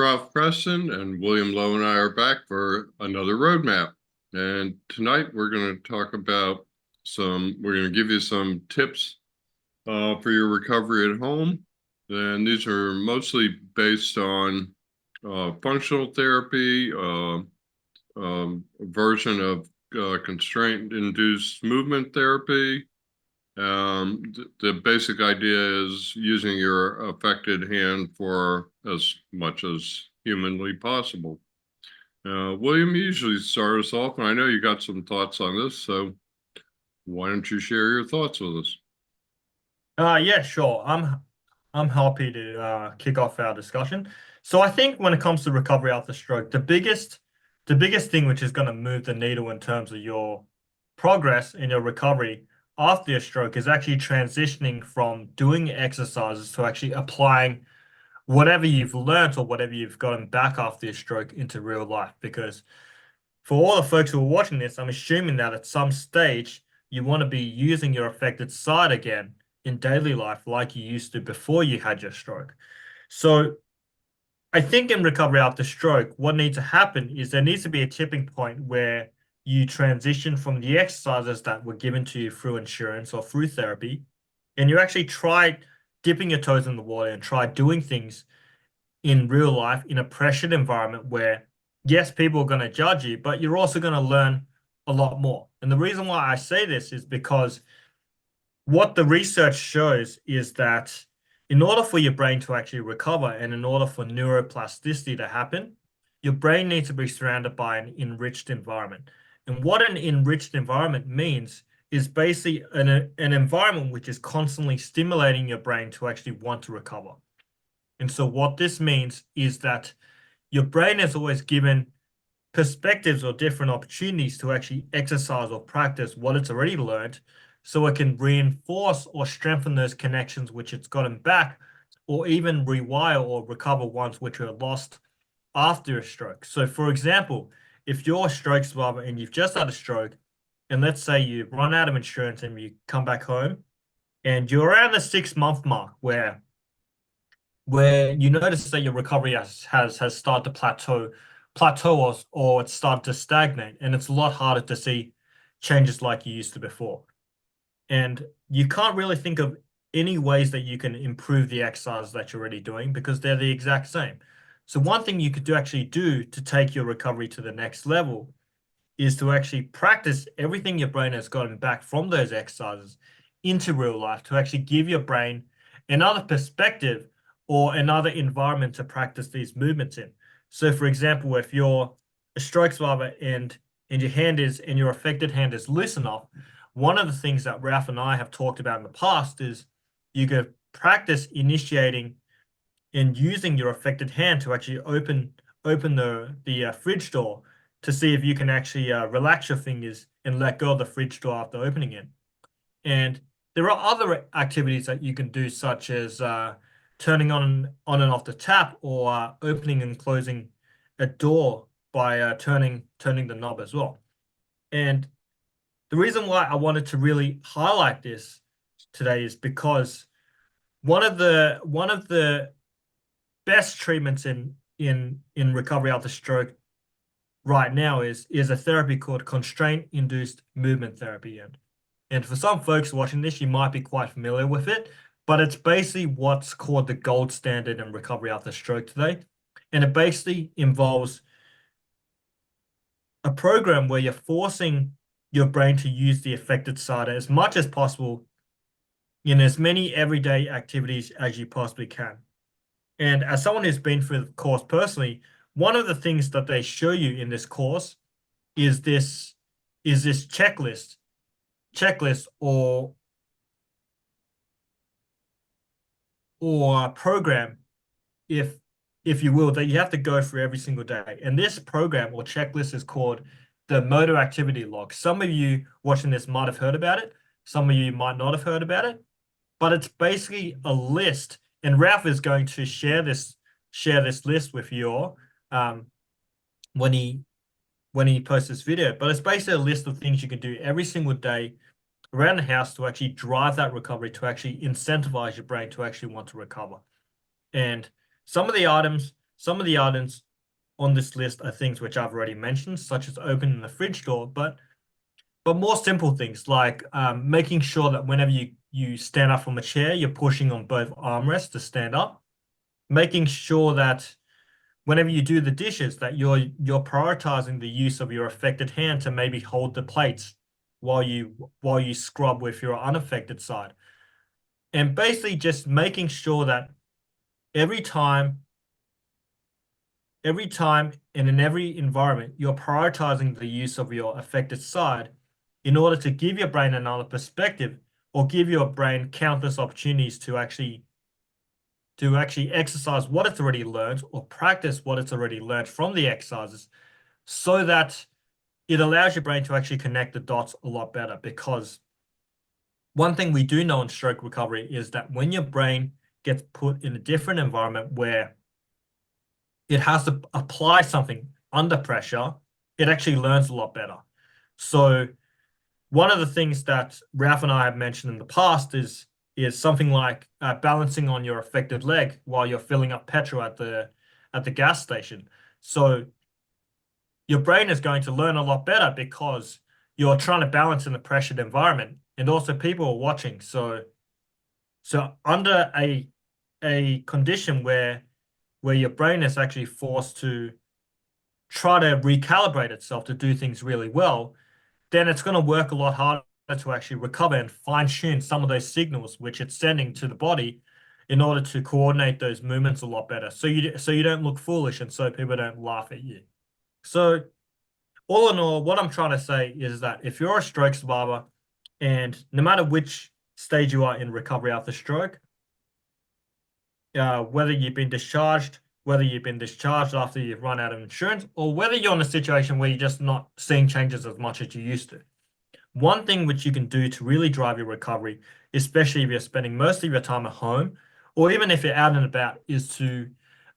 Ralph Preston, and William Lowe and I are back for another roadmap. And tonight we're going to talk about we're going to give you some tips for your recovery at home. And these are mostly based on functional therapy, a version of constraint-induced movement therapy. The basic idea is using your affected hand for as much as humanly possible. William, you usually start us off, and I know you got some thoughts on this, so why don't you share your thoughts with us? Yeah, sure. I'm happy to kick off our discussion. So I think when it comes to recovery after stroke, the biggest thing which is going to move the needle in terms of your progress in your recovery after your stroke is actually transitioning from doing exercises to actually applying whatever you've learned or whatever you've gotten back after your stroke into real life. Because for all the folks who are watching this, I'm assuming that at some stage you want to be using your affected side again in daily life like you used to before you had your stroke. So I think in recovery after stroke, what needs to happen is there needs to be a tipping point where you transition from the exercises that were given to you through insurance or through therapy, and you actually try dipping your toes in the water and try doing things in real life in a pressured environment where, yes, people are going to judge you, but you're also going to learn a lot more. And the reason why I say this is because what the research shows is that in order for your brain to actually recover and in order for neuroplasticity to happen, your brain needs to be surrounded by an enriched environment. And what an enriched environment means is basically an environment which is constantly stimulating your brain to actually want to recover. And so what this means is that your brain is always given perspectives or different opportunities to actually exercise or practice what it's already learned so it can reinforce or strengthen those connections which it's gotten back or even rewire or recover ones which are lost after a stroke. So for example, if you're a stroke survivor and you've just had a stroke, and let's say you run out of insurance and you come back home and you're around the 6 month mark where you notice that your recovery has started to plateau or it's started to stagnate, and it's a lot harder to see changes like you used to before. And you can't really think of any ways that you can improve the exercise that you're already doing because they're the exact same. So one thing you could actually do to take your recovery to the next level is to actually practice everything your brain has gotten back from those exercises into real life to actually give your brain another perspective or another environment to practice these movements in. So, for example, if you're a stroke survivor and your hand is and your affected hand is loose enough, one of the things that Ralph and I have talked about in the past is you could practice initiating and using your affected hand to actually open the fridge door to see if you can actually relax your fingers and let go of the fridge door after opening it. And there are other activities that you can do, such as turning on and off the tap or opening and closing a door by turning the knob as well. And the reason why I wanted to really highlight this today is because one of the best treatments in recovery after stroke right now is a therapy called constraint-induced movement therapy. And for some folks watching this, you might be quite familiar with it, but it's basically what's called the gold standard in recovery after stroke today. And it basically involves a program where you're forcing your brain to use the affected side as much as possible in as many everyday activities as you possibly can. And as someone who's been through the course personally, one of the things that they show you in this course is this checklist or program, if if you will, that you have to go through every single day. And this program or checklist is called the motor activity log. Some of you watching this might have heard about it. Some of you might not have heard about it, but it's basically a list. And Ralph is going to share this list with you all when he posts this video. But it's basically a list of things you can do every single day around the house to actually drive that recovery, to actually incentivize your brain to actually want to recover. And some of the items some of the items on this list are things which I've already mentioned, such as opening the fridge door, but more simple things like making sure that whenever you stand up from a chair, you're pushing on both armrests to stand up, making sure that whenever you do the dishes, that you're prioritizing the use of your affected hand to maybe hold the plates while you scrub with your unaffected side. And basically just making sure that every time and in every environment, you're prioritizing the use of your affected side in order to give your brain another perspective or give your brain countless opportunities to actually exercise what it's already learned or practice what it's already learned from the exercises so that it allows your brain to actually connect the dots a lot better. Because one thing we do know in stroke recovery is that when your brain gets put in a different environment where it has to apply something under pressure, it actually learns a lot better. So one of the things that Ralph and I have mentioned in the past is something like balancing on your affected leg while you're filling up petrol at the gas station. So your brain is going to learn a lot better because you're trying to balance in a pressured environment, and also people are watching. So under a condition where your brain is actually forced to try to recalibrate itself to do things really well, then it's going to work a lot harder to actually recover and fine-tune some of those signals which it's sending to the body in order to coordinate those movements a lot better. So you don't look foolish and so people don't laugh at you. So all in all, what I'm trying to say is that if you're a stroke survivor and no matter which stage you are in recovery after stroke, whether you've been discharged, whether you've been discharged after you've run out of insurance, or whether you're in a situation where you're just not seeing changes as much as you used to. One thing which you can do to really drive your recovery, especially if you're spending most of your time at home, or even if you're out and about, is to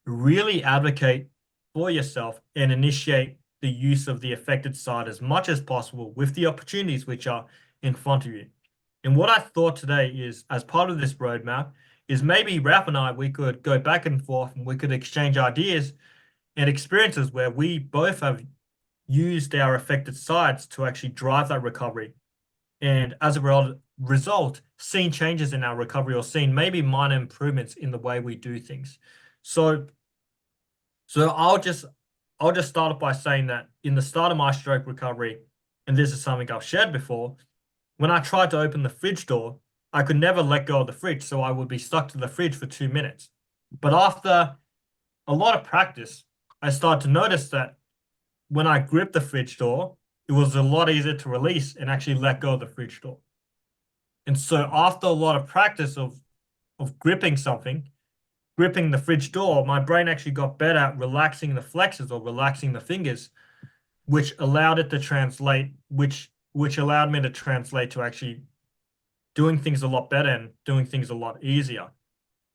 really advocate for yourself and initiate the use of the affected side as much as possible with the opportunities which are in front of you. And what I thought today is, as part of this roadmap, is maybe Ralph and I, we could go back and forth and we could exchange ideas and experiences where we both have used our affected sides to actually drive that recovery. And as a result, seen changes in our recovery or seen maybe minor improvements in the way we do things. So I'll just start off by saying that in the start of my stroke recovery, and this is something I've shared before, when I tried to open the fridge door, I could never let go of the fridge, so I would be stuck to the fridge for 2 minutes. But after a lot of practice, I started to notice that when I gripped the fridge door, it was a lot easier to release and actually let go of the fridge door. And so after a lot of practice of gripping something, gripping the fridge door, my brain actually got better at relaxing the flexors or relaxing the fingers, which allowed it to translate, which allowed me to translate to actually doing things a lot better and doing things a lot easier.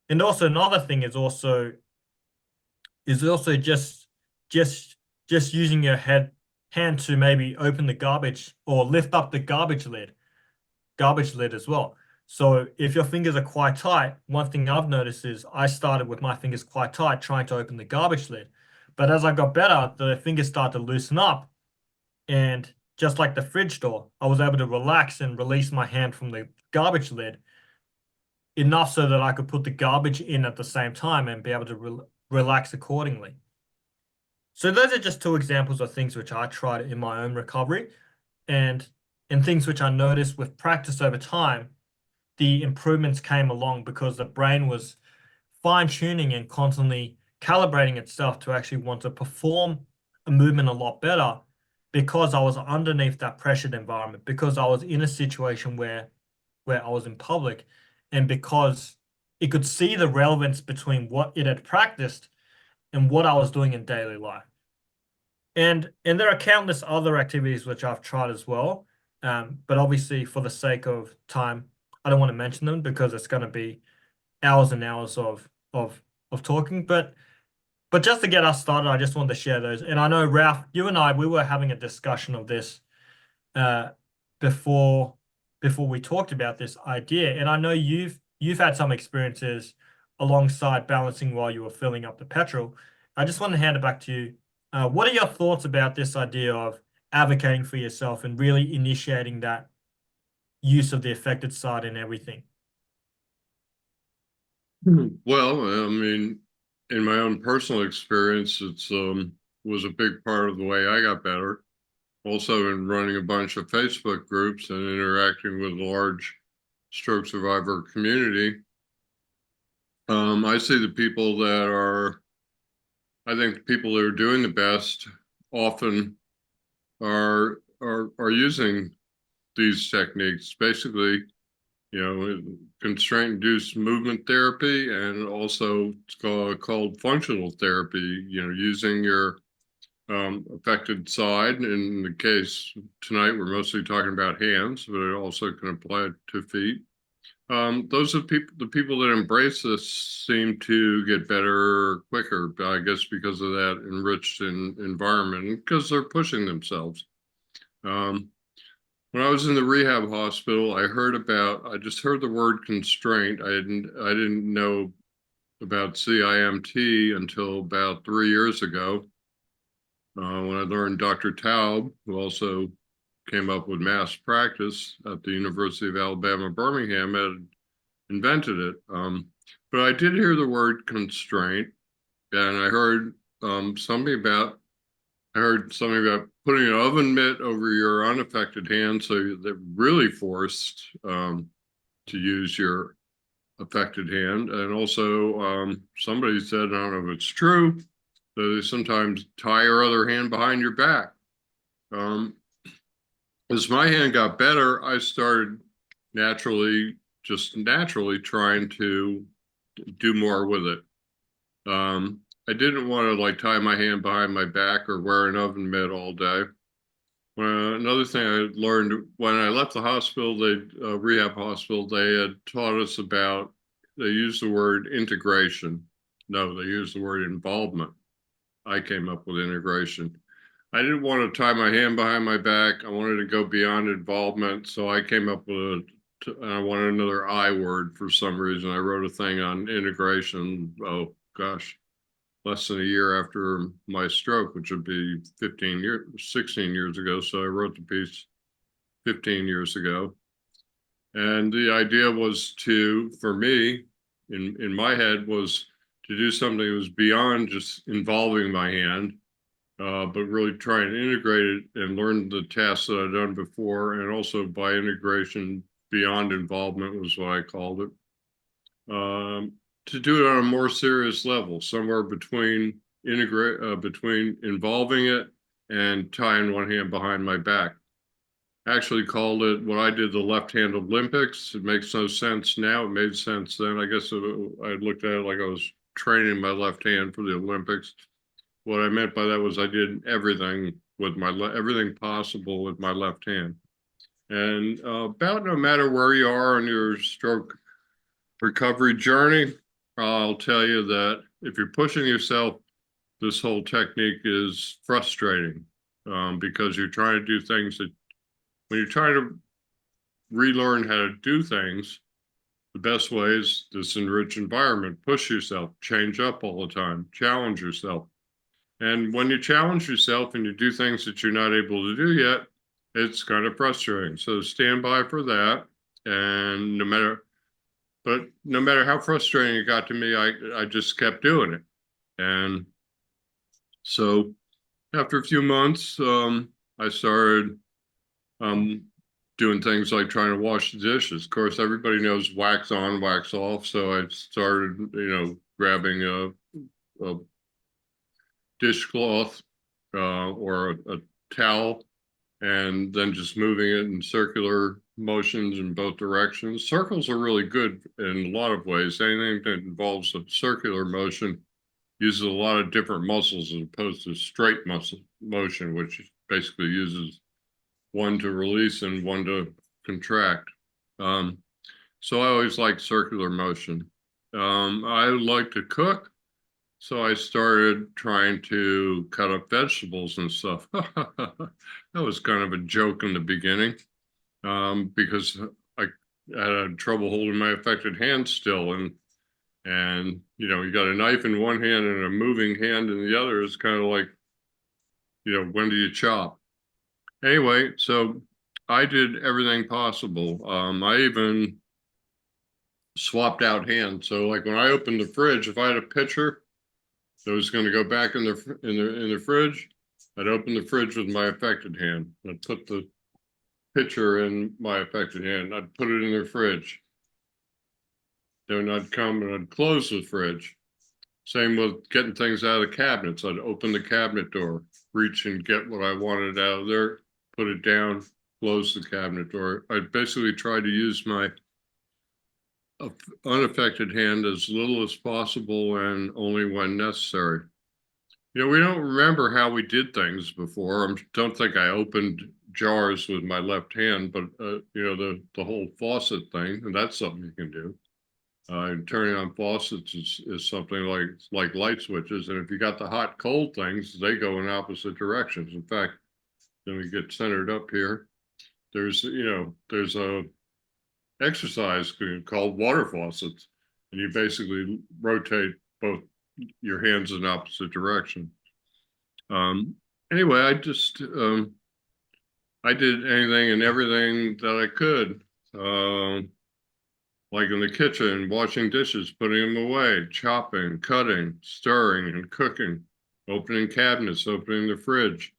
And also another thing is also just using your hand to maybe open the garbage or lift up the garbage lid as well. So if your fingers are quite tight, one thing I've noticed is I started with my fingers quite tight trying to open the garbage lid. But as I got better, the fingers started to loosen up. And just like the fridge door, I was able to relax and release my hand from the garbage lid enough so that I could put the garbage in at the same time and be able to relax accordingly. So those are just two examples of things which I tried in my own recovery and things which I noticed with practice over time, the improvements came along because the brain was fine-tuning and constantly calibrating itself to actually want to perform a movement a lot better because I was underneath that pressured environment, because I was in a situation where I was in public, and because it could see the relevance between what it had practiced and what I was doing in daily life. And there are countless other activities which I've tried as well. But obviously for the sake of time, I don't want to mention them because it's going to be hours and hours of talking. But just to get us started, I just wanted to share those. And I know, Ralph, you and I, we were having a discussion of this before we talked about this idea. And I know you've had some experiences alongside balancing while you were filling up the petrol. I just want to hand it back to you. What are your thoughts about this idea of advocating for yourself and really initiating that use of the affected side in everything? Well, I mean, in my own personal experience, it's was a big part of the way I got better. Also, in running a bunch of Facebook groups and interacting with a large stroke survivor community, I see the people that are, I think, the people that are doing the best often are using these techniques. Basically, constraint-induced movement therapy, and also it's called functional therapy. Using your affected side. In the case tonight, we're mostly talking about hands, but it also can apply to feet. Those are the people that embrace this seem to get better quicker, I guess, because of that enriched environment, because they're pushing themselves. When I was in the rehab hospital, I just heard the word constraint. I didn't know about CIMT until about 3 years ago, when I learned Dr. Taub, who also came up with mass practice at the University of Alabama, Birmingham, had invented it. But I did hear the word constraint, and I heard something about putting an oven mitt over your unaffected hand, so they're really forced to use your affected hand. And also, somebody said, I don't know if it's true, that they sometimes tie your other hand behind your back. As my hand got better, I started just naturally trying to do more with it. I didn't want to like tie my hand behind my back or wear an oven mitt all day. Another thing I learned when I left the hospital, rehab hospital, they had taught us about, they used the word integration. No, they used the word involvement. I came up with integration. I didn't want to tie my hand behind my back. I wanted to go beyond involvement. So I came up with I wanted another I word for some reason. I wrote a thing on integration. Oh gosh, less than a year after my stroke, which would be 16 years ago. So I wrote the piece 15 years ago. And the idea was for me, in my head, was to do something that was beyond just involving my hand, but really try and integrate it and learn the tasks that I'd done before. And also by integration, beyond involvement was what I called it. To do it on a more serious level, somewhere between between involving it and tying one hand behind my back. Actually called it, what I did, the left hand Olympics. It makes no sense now. It made sense then. I guess I looked at it like I was training my left hand for the Olympics. What I meant by that was I did everything with everything possible with my left hand. And about no matter where you are on your stroke recovery journey, I'll tell you that if you're pushing yourself, this whole technique is frustrating, because you're trying to do things that, when you're trying to relearn how to do things, the best way is this enriched environment. Push yourself, change up all the time, challenge yourself. And when you challenge yourself and you do things that you're not able to do yet, it's kind of frustrating. So stand by for that. And no matter how frustrating it got to me, I just kept doing it. And so after a few months, I started doing things like trying to wash the dishes. Of course, everybody knows wax on, wax off. So I started, grabbing a dishcloth or a towel, and then just moving it in circular motions in both directions. Circles are really good in a lot of ways. Anything that involves a circular motion uses a lot of different muscles as opposed to straight motion, which basically uses one to release and one to contract. So I always like circular motion. I like to cook. So I started trying to cut up vegetables and stuff. That was kind of a joke in the beginning, because I had trouble holding my affected hand still. And And, you know, you got a knife in one hand and a moving hand in the other. It's kind of like, you know, when do you chop? Anyway, so I did everything possible. I even swapped out hands. So like when I opened the fridge, if I had a pitcher that was going to go back in the fridge, I'd open the fridge with my affected hand. I'd put the pitcher in my affected hand. I'd put it in the fridge. Then I'd come and I'd close the fridge. Same with getting things out of the cabinets. I'd open the cabinet door, reach and get what I wanted out of there, put it down, close the cabinet door. I basically tried to use my unaffected hand as little as possible and only when necessary. You know, we don't remember how we did things before. I don't think I opened jars with my left hand, but you know, the whole faucet thing, and that's something you can do. Turning on faucets is something like light switches, and if you got the hot cold things, they go in opposite directions. In fact, then we get centered up here. There's there's a exercise called water faucets, and you basically rotate both your hands in opposite direction. Anyway, I did anything and everything that I could. Like in the kitchen, washing dishes, putting them away, chopping, cutting, stirring, and cooking, opening cabinets, opening the fridge,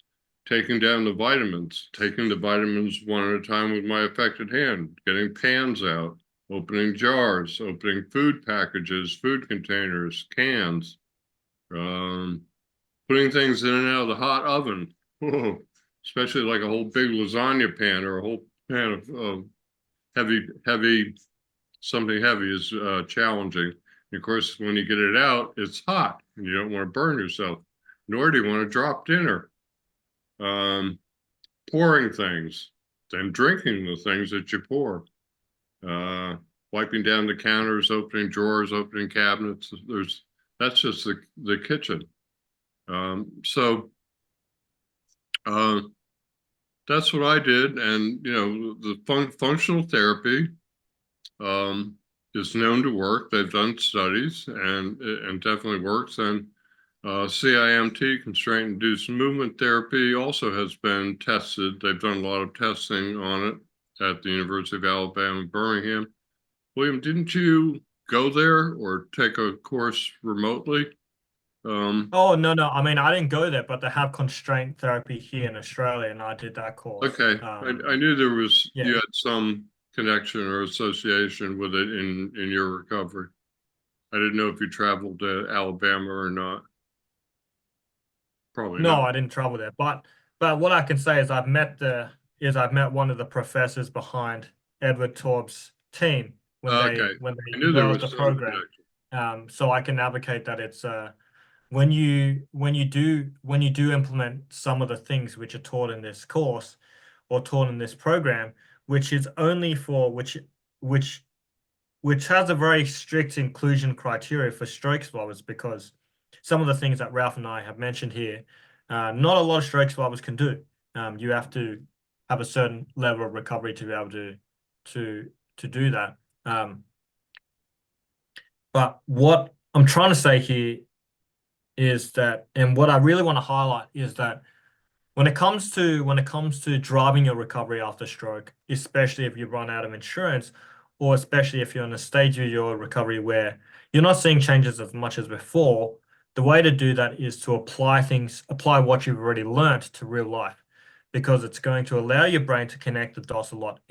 taking down the vitamins, taking the vitamins one at a time with my affected hand, getting pans out, opening jars, opening food packages, food containers, cans, putting things in and out of the hot oven. Whoa. Especially like a whole big lasagna pan or a whole pan of heavy something heavy is challenging. And of course, when you get it out, it's hot and you don't want to burn yourself, nor do you want to drop dinner. Pouring things, then drinking the things that you pour. Wiping down the counters, opening drawers, opening cabinets. That's just the kitchen. So that's what I did. And, you know, the functional therapy is known to work. They've done studies and definitely works. And CIMT, constraint-induced movement therapy, also has been tested. They've done a lot of testing on it at the University of Alabama, Birmingham. William, didn't you go there or take a course remotely? Oh, no. I mean, I didn't go there, but they have constraint therapy here in Australia, and I did that course. Okay, I knew Yeah. you had some connection or association with it in your recovery. I didn't know if you traveled to Alabama or not. Probably No, not. I didn't travel there, but what I can say is I've met one of the professors behind Edward Taub's team Okay, when they I knew there developed was the some program. connection. So I can advocate that it's when you do implement some of the things which are taught in this course or taught in this program, which is only for which which has a very strict inclusion criteria for stroke swabbers because some of the things that Ralph and I have mentioned here, not a lot of stroke swabbers can do. You have to have a certain level of recovery to be able to do that. But what I'm trying to say here is that, and what I really want to highlight is that when it comes to driving your recovery after stroke, especially if you run out of insurance, or especially if you're in a stage of your recovery where you're not seeing changes as much as before, the way to do that is to apply what you've already learned to real life, because it's going to allow your brain to connect the dots a lot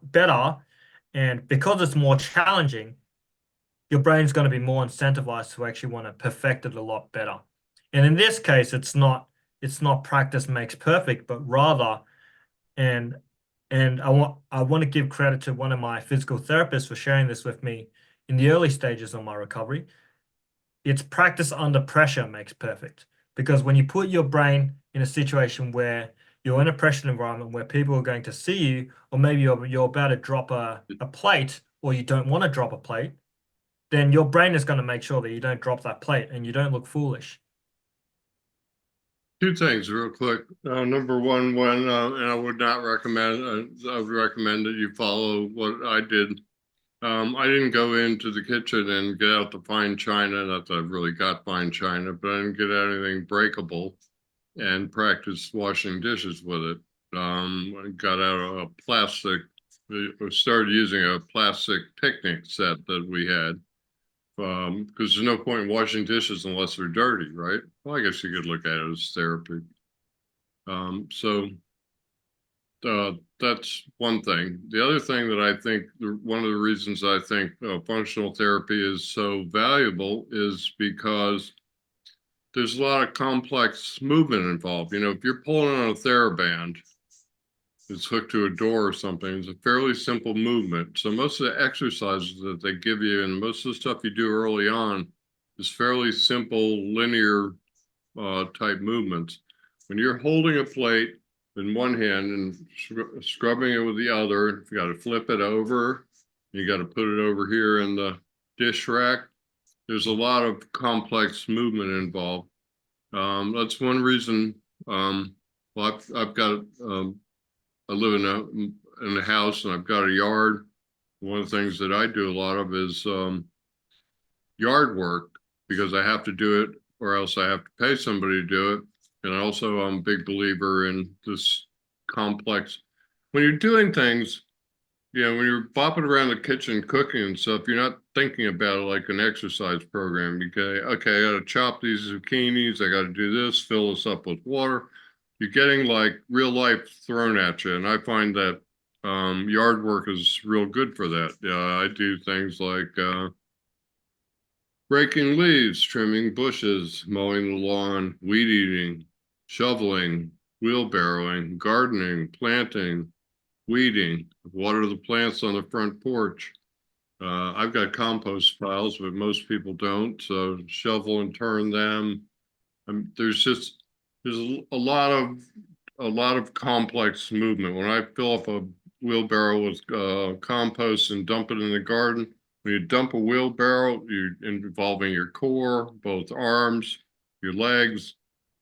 better, and because it's more challenging, your brain's going to be more incentivized to actually want to perfect it a lot better. And in this case, it's not practice makes perfect, but rather, and I want to give credit to one of my physical therapists for sharing this with me in the early stages of my recovery. It's practice under pressure makes perfect. Because when you put your brain in a situation where you're in a pressured environment where people are going to see you, or maybe you're about to drop a plate, or you don't want to drop a plate, then your brain is going to make sure that you don't drop that plate and you don't look foolish. Two things real quick. Number one, and I would not recommend, I would recommend that you follow what I did. I didn't go into the kitchen and get out the fine china. Not that I've really got fine china, but I didn't get out anything breakable and practice washing dishes with it. I got out a plastic, we started using a plastic picnic set that we had. Because there's no point in washing dishes unless they're dirty, right? Well, I guess you could look at it as therapy. So that's one thing. The other thing that I think, one of the reasons I think functional therapy is so valuable is because there's a lot of complex movement involved. You know, if you're pulling on a TheraBand, it's hooked to a door or something, it's a fairly simple movement. So most of the exercises that they give you and most of the stuff you do early on is fairly simple, linear type movements. When you're holding a plate in one hand and scrubbing it with the other, you got to flip it over, you got to put it over here in the dish rack. There's a lot of complex movement involved. That's one reason. Well, I've got I live in a house and I've got a yard. One of the things that I do a lot of is yard work because I have to do it or else I have to pay somebody to do it. And also I'm a big believer in this complex. When you're doing things, you know, when you're bopping around the kitchen cooking and stuff, you're not thinking about it like an exercise program. You go, okay, I got to chop these zucchinis. I got to do this, fill this up with water. You're getting like real life thrown at you. And I find that yard work is real good for that. I do things like raking leaves, trimming bushes, mowing the lawn, weed eating, shoveling, wheelbarrowing, gardening, planting, weeding, water the plants on the front porch. I've got compost piles, but most people don't. So shovel and turn them. There's a lot of complex movement. When I fill up a wheelbarrow with compost and dump it in the garden, when you dump a wheelbarrow, you're involving your core, both arms, your legs,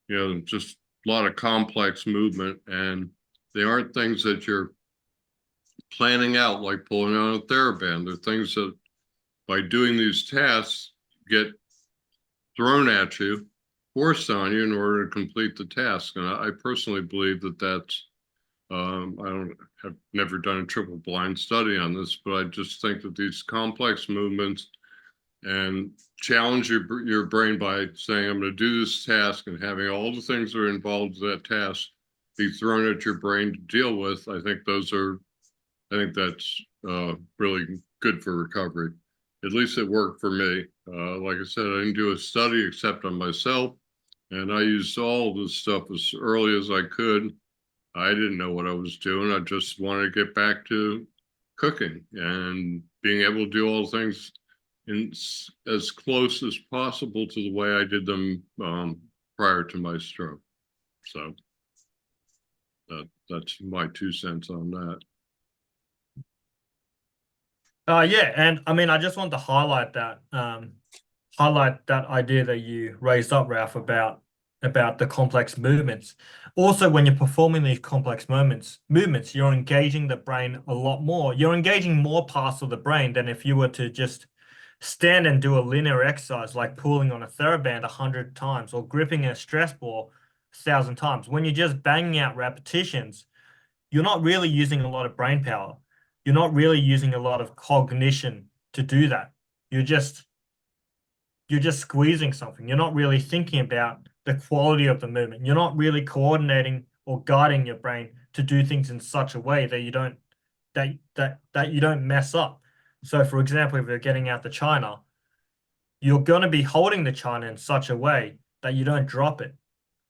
you know, just a lot of complex movement. And they aren't things that you're planning out like pulling on a TheraBand. They're things that by doing these tasks get thrown at you, forced on you in order to complete the task. And I personally believe that that's, I don't have never done a triple blind study on this, but I just think that these complex movements and challenge your brain by saying, I'm going to do this task and having all the things that are involved with that task be thrown at your brain to deal with. I think that's really good for recovery. At least it worked for me. Like I said, I didn't do a study except on myself, and I used all this stuff as early as I could. I didn't know what I was doing. I just wanted to get back to cooking and being able to do all things in as close as possible to the way I did them prior to my stroke. So that's my 2 cents on that. Yeah, and I mean, I just want to highlight that idea that you raised up, Ralph, about the complex movements. Also, when you're performing these complex movements, you're engaging the brain a lot more. You're engaging more parts of the brain than if you were to just stand and do a linear exercise like pulling on a TheraBand 100 times or gripping a stress ball 1,000 times. When you're just banging out repetitions, you're not really using a lot of brain power. You're not really using a lot of cognition to do that. You're just squeezing something. You're not really thinking about the quality of the movement. You're not really coordinating or guiding your brain to do things in such a way that you don't mess up. So for example, if you're getting out the china, you're going to be holding the china in such a way that you don't drop it.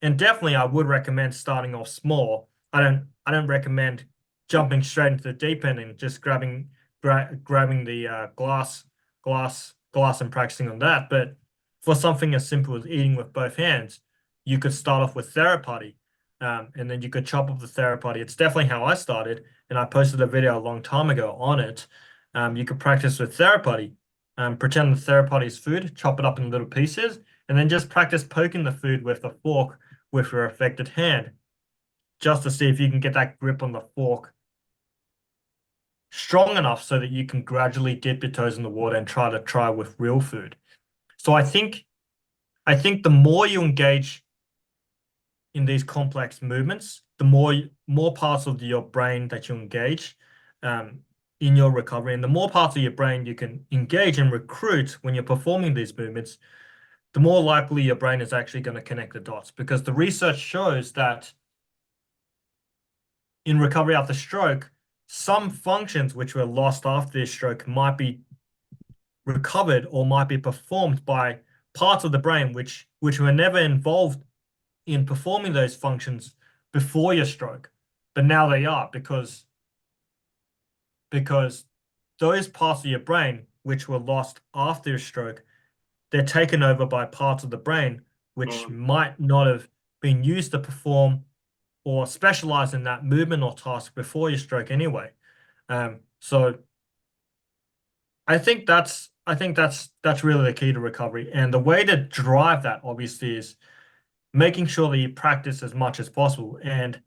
And definitely I would recommend starting off small. I don't recommend jumping straight into the deep end and just grabbing the glass and practicing on that. But for something as simple as eating with both hands, you could start off with therapy, and then you could chop up the therapy. It's definitely how I started, and I posted a video a long time ago on it. You could practice with therapy. Pretend the therapy is food, chop it up in little pieces, and then just practice poking the food with a fork with your affected hand, just to see if you can get that grip on the fork strong enough so that you can gradually dip your toes in the water and try with real food. So I think the more you engage in these complex movements, the more parts of your brain that you engage um, in your recovery, and the more parts of your brain you can engage and recruit when you're performing these movements, the more likely your brain is actually going to connect the dots. Because the research shows that in recovery after stroke, some functions which were lost after the stroke might be recovered or might be performed by parts of the brain which were never involved in performing those functions before your stroke, but now they are because those parts of your brain which were lost after your stroke, they're taken over by parts of the brain which Um, might not have been used to perform or specialize in that movement or task before your stroke anyway. So I think that's really the key to recovery. And the way to drive that obviously is making sure that you practice as much as possible. And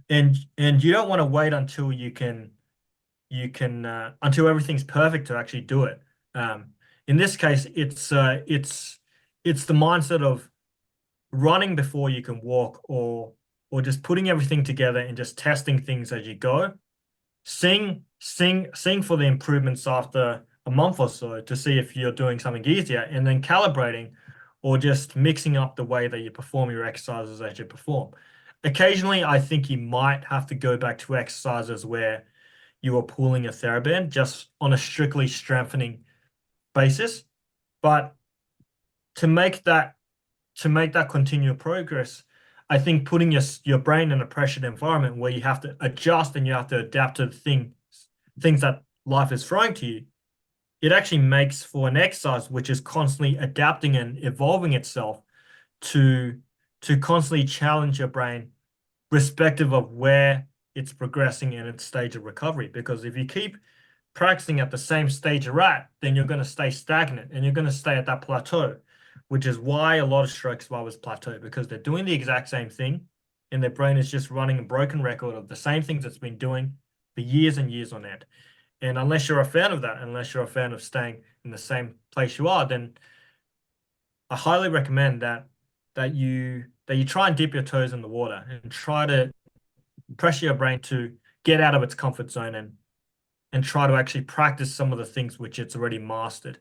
you don't want to wait until you can until everything's perfect to actually do it. In this case, it's the mindset of running before you can walk, or just putting everything together and just testing things as you go. Seeing for the improvements after a month or so to see if you're doing something easier, and then calibrating or just mixing up the way that you perform your exercises as you perform. Occasionally, I think you might have to go back to exercises where you are pulling a TheraBand just on a strictly strengthening basis. But to make that to make that continual progress, I think putting your brain in a pressured environment where you have to adjust and you have to adapt to things that life is throwing to you, it actually makes for an exercise which is constantly adapting and evolving itself to constantly challenge your brain, respective of where it's progressing in its stage of recovery. Because if you keep practicing at the same stage you're at, then you're going to stay stagnant and you're going to stay at that plateau, which is why a lot of stroke survivors plateau, because they're doing the exact same thing and their brain is just running a broken record of the same things it's been doing for years and years on end. And unless you're a fan of that, unless you're a fan of staying in the same place you are, then I highly recommend that you try and dip your toes in the water and try to pressure your brain to get out of its comfort zone and try to actually practice some of the things which it's already mastered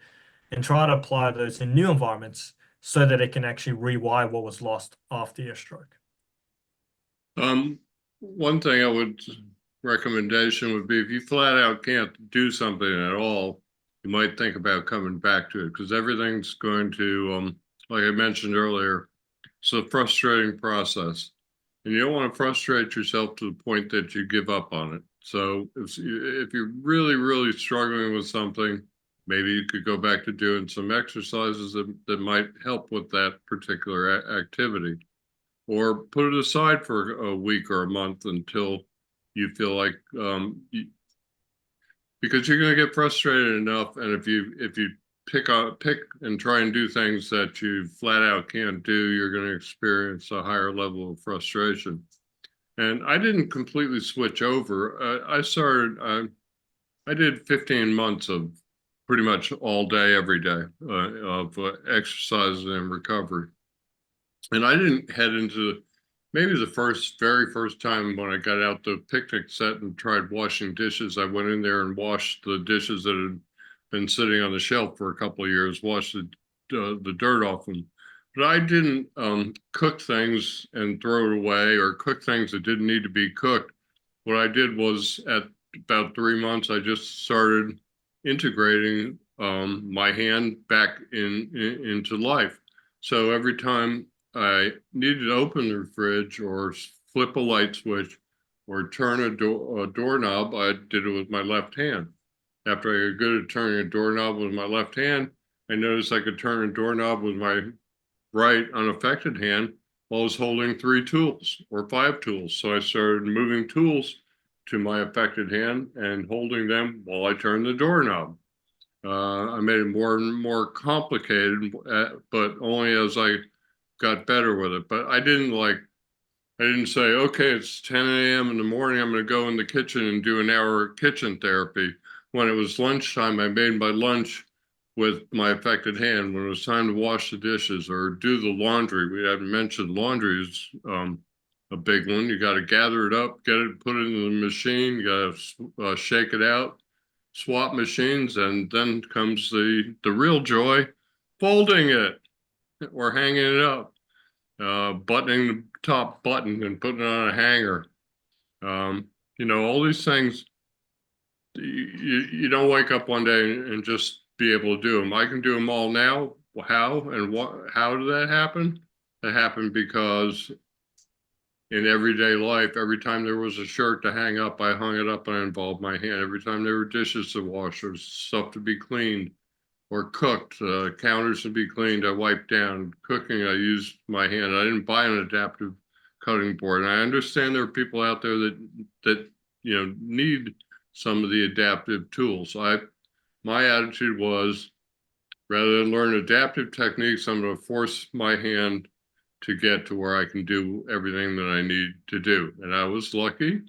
and try to apply those in new environments so that it can actually rewire what was lost after your stroke. one thing recommendation would be if you flat out can't do something at all, you might think about coming back to it because everything's going to, like I mentioned earlier, it's a frustrating process. And you don't want to frustrate yourself to the point that you give up on it. So if you're really, really struggling with something, maybe you could go back to doing some exercises that might help with that particular activity, or put it aside for a week or a month until you feel like because you're going to get frustrated enough, and if you pick and try and do things that you flat out can't do, you're going to experience a higher level of frustration. And I didn't completely switch over. I did 15 months of pretty much all day, every day of exercise and recovery. And I didn't head into maybe the very first time when I got out the picnic set and tried washing dishes. I went in there and washed the dishes that had been sitting on the shelf for a couple of years, washed the dirt off them. But I didn't cook things and throw it away or cook things that didn't need to be cooked. What I did was at about 3 months, I just started integrating my hand back into life. So every time I needed to open the fridge or flip a light switch or turn a doorknob, I did it with my left hand. After I got good at turning a doorknob with my left hand, I noticed I could turn a doorknob with my right unaffected hand while I was holding 3 tools or 5 tools. So I started moving tools to my affected hand and holding them while I turned the doorknob. I made it more and more complicated, but only as I got better with it. But I didn't I didn't say, okay, it's 10 a.m. in the morning. I'm going to go in the kitchen and do an hour of kitchen therapy. When it was lunchtime, I made my lunch with my affected hand. When it was time to wash the dishes or do the laundry, we haven't mentioned laundry is a big one. You got to gather it up, get it, put it in the machine. You got to shake it out, swap machines, and then comes the real joy, folding it or hanging it up, buttoning the top button and putting it on a hanger. All these things, you don't wake up one day and just be able to do them. I can do them all now. How and how did that happen? That happened because in everyday life, every time there was a shirt to hang up, I hung it up and I involved my hand. Every time there were dishes to wash or stuff to be cleaned or cooked, counters to be cleaned, I wiped down. Cooking, I used my hand. I didn't buy an adaptive cutting board. And I understand there are people out there that need some of the adaptive tools. My attitude was, rather than learn adaptive techniques, I'm going to force my hand to get to where I can do everything that I need to do. And I was lucky.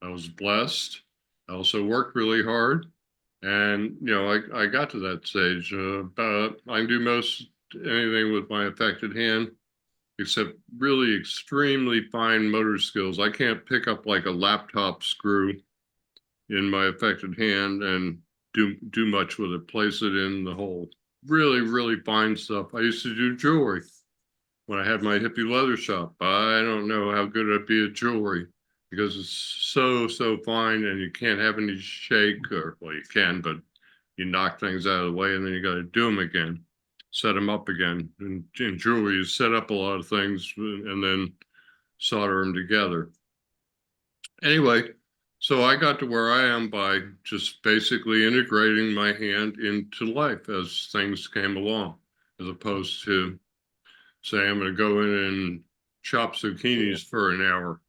I was blessed. I also worked really hard. And, I got to that stage. But I can do most anything with my affected hand, except really extremely fine motor skills. I can't pick up like a laptop screw in my affected hand and do much with it, place it in the hole. Really, really fine stuff. I used to do jewelry when I had my hippie leather shop. I don't know how good I'd be at jewelry because it's so fine and you can't have any shake, or well, you can, but you knock things out of the way and then you got to do them again, set them up again. And in jewelry, you set up a lot of things and then solder them together. Anyway, so I got to where I am by just basically integrating my hand into life as things came along, as opposed to say I'm going to go in and chop zucchinis for an hour.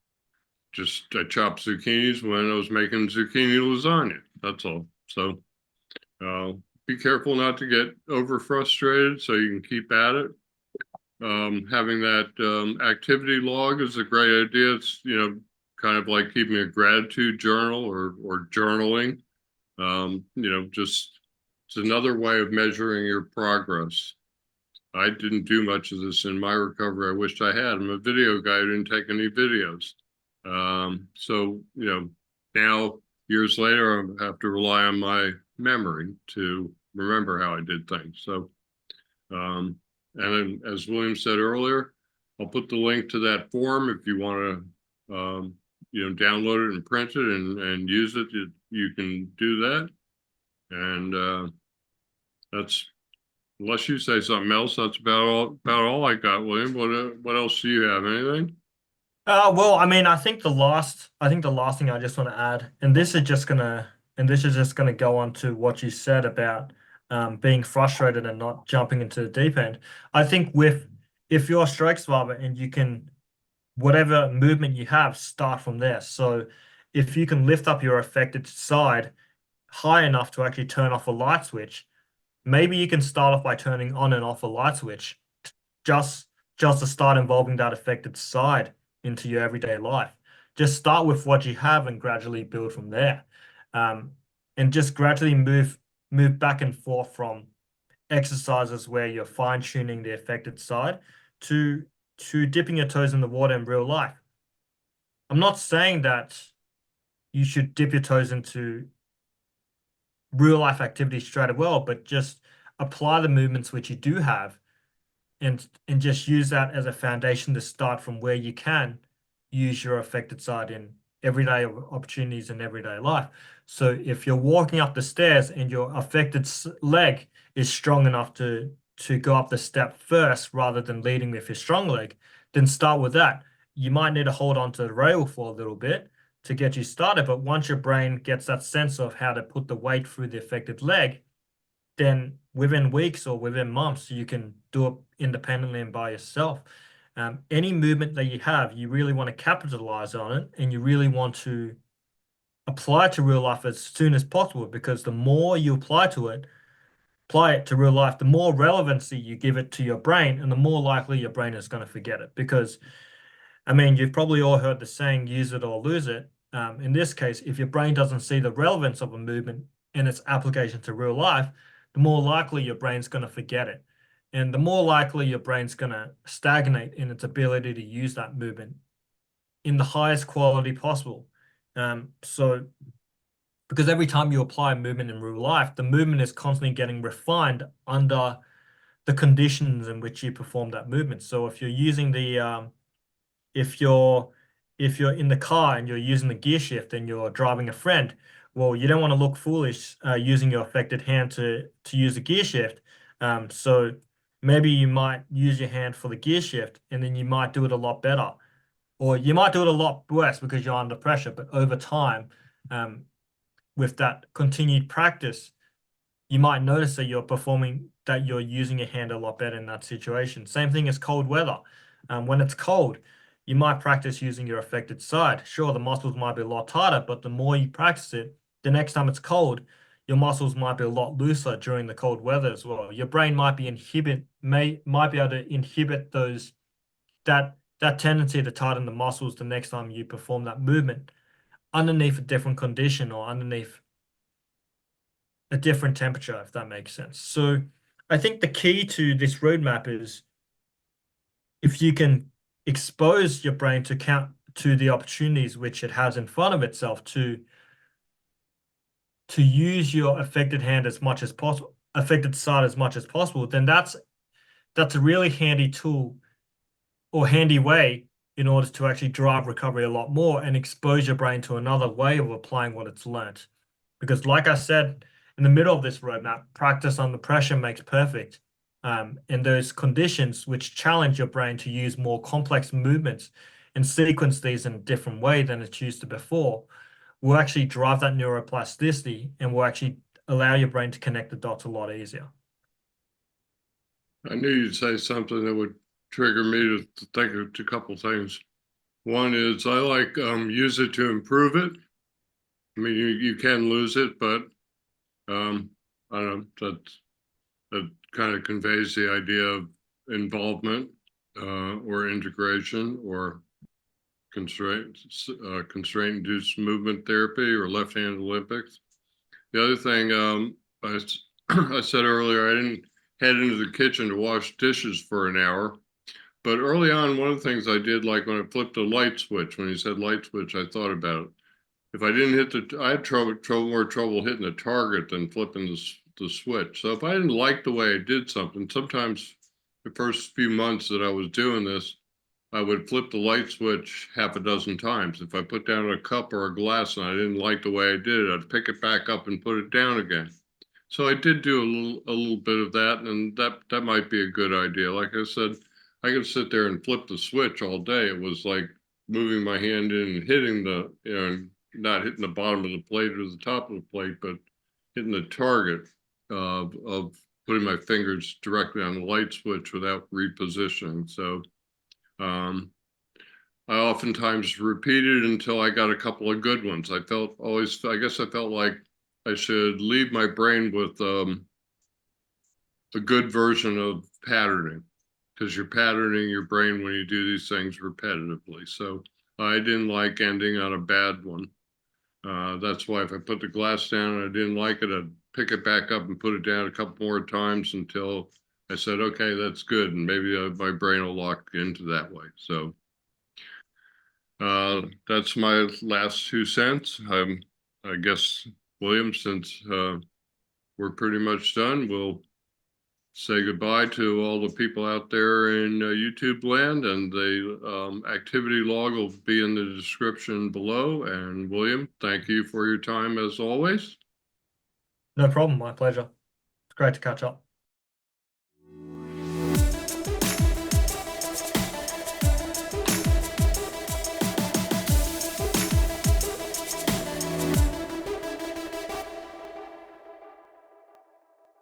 Just I chopped zucchinis when I was making zucchini lasagna. That's all. So be careful not to get over frustrated so you can keep at it. Having that activity log is a great idea. It's kind of like keeping a gratitude journal or journaling. Just it's another way of measuring your progress. I didn't do much of this in my recovery. I wished I had. I'm a video guy. I didn't take any videos. So, now years later, I have to rely on my memory to remember how I did things. So, and then, as William said earlier, I'll put the link to that form if you want to, download it and print it and use it. You can do that. And that's, unless you say something else, that's about all I got, William. What else do you have? Anything? Well, I mean, I think the last thing I just want to add, and this is just gonna go on to what you said about being frustrated and not jumping into the deep end. I think if you're a stroke survivor and you can, whatever movement you have, start from there. So if you can lift up your affected side high enough to actually turn off a light switch, maybe you can start off by turning on and off a light switch just just to start involving that affected side into your everyday life. Just start with what you have and gradually build from there. Um, and just gradually move back and forth from exercises where you're fine-tuning the affected side to dipping your toes in the water in real life. I'm not saying that you should dip your toes into real life activities straight away, but just apply the movements which you do have and just use that as a foundation to start from where you can use your affected side in everyday opportunities in everyday life. So if you're walking up the stairs and your affected leg is strong enough to go up the step first rather than leading with your strong leg, then start with that. You might need to hold on to the rail for a little bit to get you started, but once your brain gets that sense of how to put the weight through the affected leg, then within weeks or within months, you can do it independently and by yourself. Any movement that you have, you really want to capitalize on it and you really want to apply it to real life as soon as possible, because the more you apply it to real life, the more relevancy you give it to your brain and the more likely your brain is going to forget it. Because I mean, you've probably all heard the saying, use it or lose it. In this case, if your brain doesn't see the relevance of a movement and its application to real life, the more likely your brain's going to forget it. And the more likely your brain's going to stagnate in its ability to use that movement in the highest quality possible. So, because every time you apply movement in real life, the movement is constantly getting refined under the conditions in which you perform that movement. So, if you're using if you're if you're in the car and you're using the gear shift and you're driving a friend, well, you don't want to look foolish using your affected hand to use the gear shift. So maybe you might use your hand for the gear shift, and then you might do it a lot better, or you might do it a lot worse because you're under pressure. But over time, um, with that continued practice, you might notice that you're using your hand a lot better in that situation. Same thing as cold weather. When it's cold, you might practice using your affected side. Sure, the muscles might be a lot tighter, but the more you practice it, the next time it's cold, your muscles might be a lot looser during the cold weather as well. Your brain might be might be able to inhibit that tendency to tighten the muscles the next time you perform that movement underneath a different condition or underneath a different temperature, if that makes sense. So I think the key to this roadmap is if you can expose your brain to count to the opportunities which it has in front of itself to use your affected hand as much as possible, affected side as much as possible, then that's a really handy tool or handy way in order to actually drive recovery a lot more and expose your brain to another way of applying what it's learnt. Because, like I said, in the middle of this roadmap, practice under pressure makes perfect. And those conditions which challenge your brain to use more complex movements and sequence these in a different way than it's used to before will actually drive that neuroplasticity and will actually allow your brain to connect the dots a lot easier. I knew you'd say something that would trigger me to think of a couple things. One is I like use it to improve it. I mean, you can lose it, but I don't know, that kind of conveys the idea of involvement or integration or constraint-induced movement therapy or left-hand Olympics. The other thing I said earlier, I didn't head into the kitchen to wash dishes for an hour. But early on, one of the things I did, like when I flipped a light switch, when you said light switch, I thought about it. If I didn't hit I had more trouble hitting the target than flipping the switch. So if I didn't like the way I did something, sometimes the first few months that I was doing this, I would flip the light switch half a dozen times. If I put down a cup or a glass and I didn't like the way I did it, I'd pick it back up and put it down again. So I did do a little bit of that, and that might be a good idea. Like I said, I could sit there and flip the switch all day. It was like moving my hand in and hitting not hitting the bottom of the plate or the top of the plate, but hitting the target of putting my fingers directly on the light switch without repositioning. So I oftentimes repeated until I got a couple of good ones. I guess I felt like I should leave my brain with a good version of patterning, because you're patterning your brain when you do these things repetitively. So I didn't like ending on a bad one. That's why if I put the glass down and I didn't like it, I'd pick it back up and put it down a couple more times until I said, okay, that's good. And maybe my brain will lock into that way. So that's my last 2 cents. I guess, William, since we're pretty much done, we'll say goodbye to all the people out there in YouTube land, and the activity log will be in the description below. And William, thank you for your time as always. No problem, my pleasure. It's great to catch up.